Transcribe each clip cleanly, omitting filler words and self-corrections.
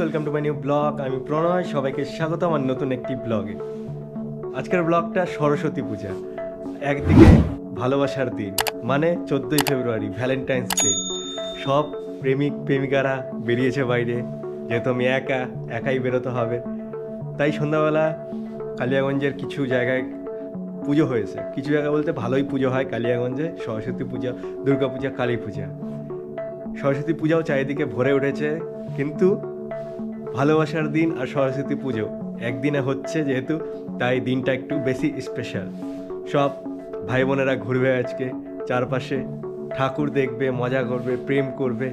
Welcome to my new blog. আমি প্রণয়, সবাইকে স্বাগত আমার নতুন একটি ব্লগে। আজকের ব্লগটা সরস্বতী পূজা। একদিকে ভালোবাসার দিন, মানে 14ই ফেব্রুয়ারি, ভ্যালেন্টাইন্স ডে। সব প্রেমিক প্রেমিকারা বেরিয়েছে বাইরে, যেহেতু আমি একাই বেরোতে হবে। তাই সন্ধ্যাবেলা কালিয়াগঞ্জের কিছু জায়গায় পুজো হয়েছে। কিছু জায়গা বলতে ভালোই পুজো হয় কালিয়াগঞ্জে, সরস্বতী পূজা, দুর্গা পূজা, কালী পূজা। সরস্বতী পূজাও চারিদিকে ভরে উঠেছে, কিন্তু ভালোবাসার দিন আর সরস্বতী পুজো একদিনে হচ্ছে যেহেতু, তাই দিনটা একটু বেশি স্পেশাল। সব ভাই বোনেরা ঘুরবে আজকে, চারপাশে ঠাকুর দেখবে, মজা করবে, প্রেম করবে।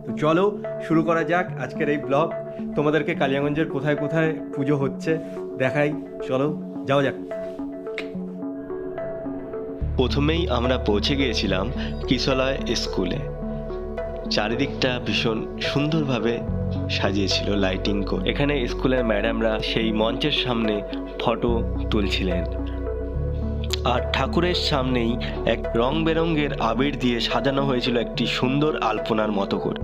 তো চলো শুরু করা যাক আজকের এই ব্লগ। তোমাদেরকে কালিয়াগঞ্জের কোথায় কোথায় পুজো হচ্ছে দেখাই, চলো যাওয়া যাক। প্রথমেই আমরা পৌঁছে গিয়েছিলাম কিশলয় স্কুলে। চারিদিকটা ভীষণ সুন্দরভাবে সাজিয়েছিল লাইটিং করে। এখানে স্কুলের ম্যাডামরা সেই মঞ্চের সামনে ফটো তুলছিলেন, আর ঠাকুরের সামনেই এক রং বেরঙের আবির দিয়ে সাজানো হয়েছিল একটি সুন্দর আলপনার মতো করে।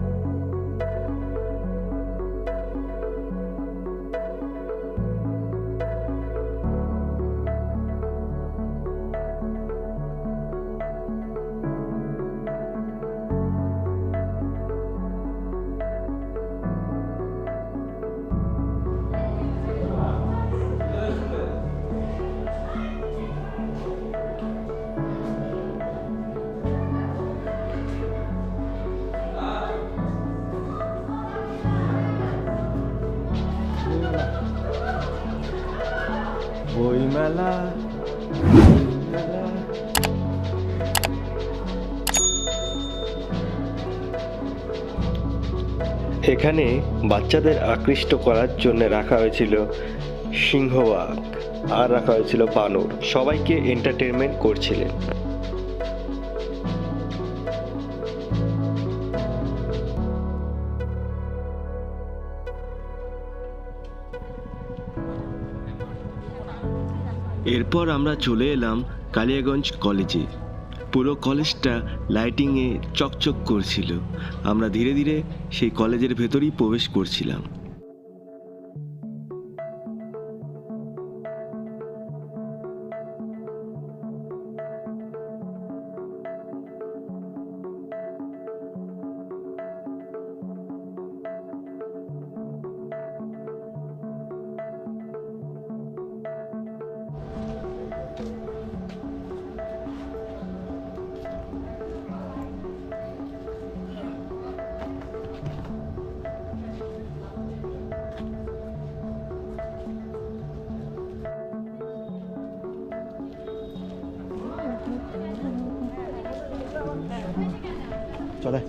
বইমেলা, এখানে বাচ্চাদের আকৃষ্ট করার জন্য রাখা হয়েছিল সিংহবাগ, আর রাখা হয়েছিল বানর। সবাইকে এন্টারটেনমেন্ট করছিলেন। এরপর আমরা চলে এলাম কালিয়াগঞ্জ কলেজে। পুরো কলেজটা লাইটিংয়ে চকচক করছিল। আমরা ধীরে ধীরে সেই কলেজের ভেতরেই প্রবেশ করছিলাম। চলে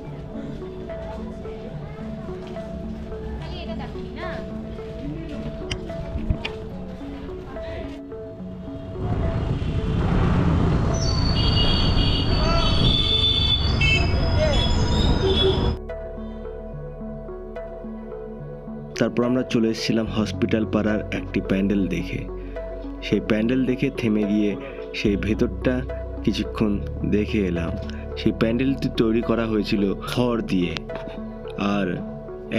তারপর আমরা চলে এসেছিলাম হসপিটাল পাড়ার একটি প্যান্ডেল দেখে। সেই প্যান্ডেল দেখে থেমে গিয়ে সেই ভেতরটা কিছুক্ষণ দেখে এলাম। সেই প্যান্ডেলটি তৈরি করা হয়েছিল খড় দিয়ে, আর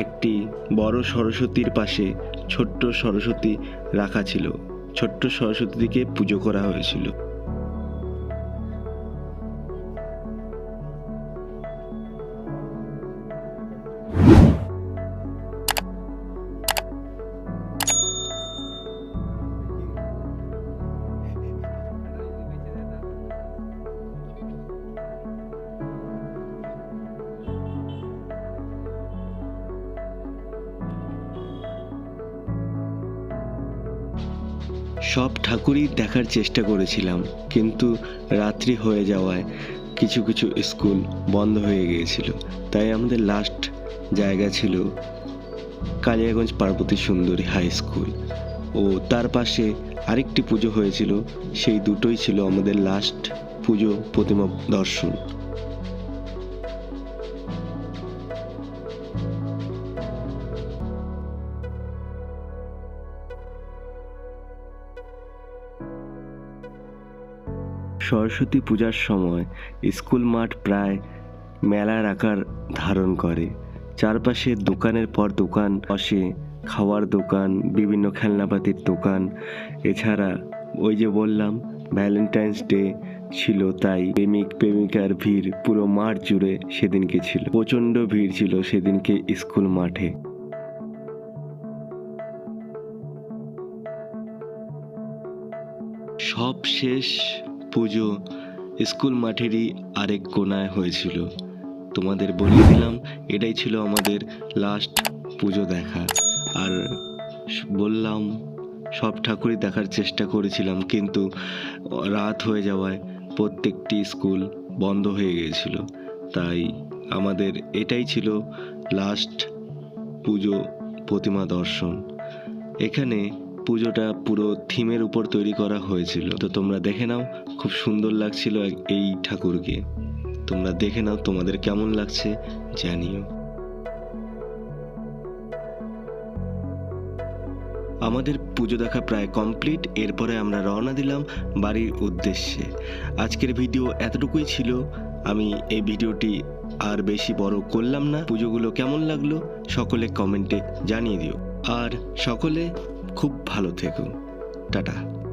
একটি বড় সরস্বতীর পাশে ছোট্ট সরস্বতী রাখা ছিল। ছোট্ট সরস্বতীকে পুজো করা হয়েছিল। সব ঠাকুরই দেখার চেষ্টা করেছিলাম, কিন্তু রাত্রি হয়ে যাওয়ায় কিছু কিছু স্কুল বন্ধ হয়ে গিয়েছিল। তাই আমাদের লাস্ট জায়গা ছিল কালিয়াগঞ্জ পার্বতী সুন্দরী হাই স্কুল, ও তার পাশে আরেকটি পুজো হয়েছিল। সেই দুটোই ছিল আমাদের লাস্ট পুজো প্রতিমা দর্শন। সরস্বতী পূজার সময় স্কুল মাঠ প্রায় মেলার আকার ধারণ করে। চারপাশে দোকানের পর দোকান বসে, খাওয়ার দোকান, বিভিন্ন খেলনাপাতির দোকান, এছাড়া ওই যে বললাম ভ্যালেন্টাইন্স ডে ছিল, তাই প্রেমিক প্রেমিকার ভিড় পুরো মাঠ জুড়ে সেদিনকে ছিল। প্রচণ্ড ভিড় ছিল সেদিনকে স্কুল মাঠে। সব শেষ পুজো স্কুল মাঠেরই আরেক কোণায় হয়েছিল। তোমাদের বলে দিলাম এটাই ছিল আমাদের লাস্ট পুজো দেখা। আর বললাম সব ঠাকুরই দেখার চেষ্টা করেছিলাম, কিন্তু রাত হয়ে যাওয়ায় প্রত্যেকটি স্কুল বন্ধ হয়ে গিয়েছিল। তাই আমাদের এটাই ছিল লাস্ট পুজো প্রতিমা দর্শন। এখানে পুজোটা পুরো থিমের উপর তৈরি করা হয়েছিল, তো তোমরা দেখে নাও, খুব সুন্দর লাগছিল এই ঠাকুরকে। তোমরা দেখে নাও তোমাদের কেমন লাগছে জানিও। আমাদের পুজো দেখা প্রায় কমপ্লিট। এরপরে আমরা রওনা দিলাম বাড়ির উদ্দেশ্যে। আজকের ভিডিও এতটুকুই ছিল। আমি এই ভিডিওটি আর বেশি বড় করলাম না। পুজোগুলো কেমন লাগলো সকলে কমেন্টে জানিয়ে দিও। আর সকলে খুব ভালো থেকো। টাটা।